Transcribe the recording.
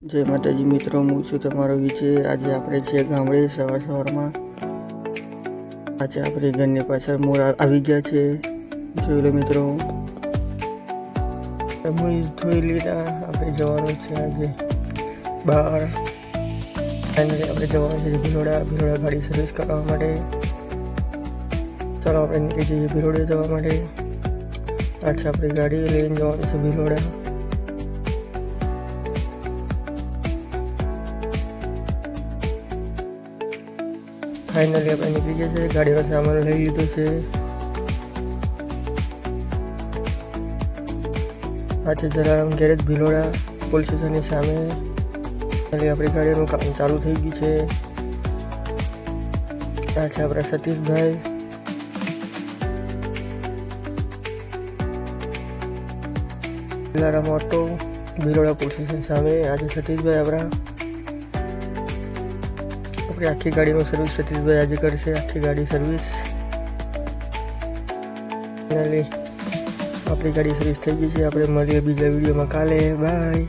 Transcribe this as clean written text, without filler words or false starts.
જય માતાજી મિત્રો, હું છું તમારો વિજય। આજે આપણે છીએ ગામડે સવારમાં। આજે આપણે ઘરની પાછળ મોર આવી ગયા છે, જોઈ લો મિત્રો। હું ધોઈ લીધા, આપણે જવાનું છે આજે બહાર। ફાઇનલી આપણે જવાનું છે ભિલોડા ગાડી સર્વિસ કરવા માટે। ચાલો આપણે નીકળી જઈએ ભિલોડે જવા માટે। આ છે આપણી ગાડી, લઈને જવાનું છે ભિલોડા। ફાઇનલી આપણે નીકળી ગયા છે, ગાડીનો સામાન લઈ લીધો છે। આ છે જલારામ ગેરેજ ભિલોડા, પોલીસ સ્ટેશનની સામે। આપણી ગાડીનું કામ ચાલુ થઈ ગયું છે। આ છે આપણા Satishbhai. Jalaram auto Bhiloda police station સામે। આ છે સતીશભાઈ આપણા। આપણી આખી ગાડીનું સર્વિસ સતીશભાઈ આજે કરશે, આખી ગાડી સર્વિસ। ફાઇનલી આપણી ગાડી સર્વિસ થઈ ગઈ છે। આપણે મળીએ બીજા વિડીયોમાં કાલે, બાય।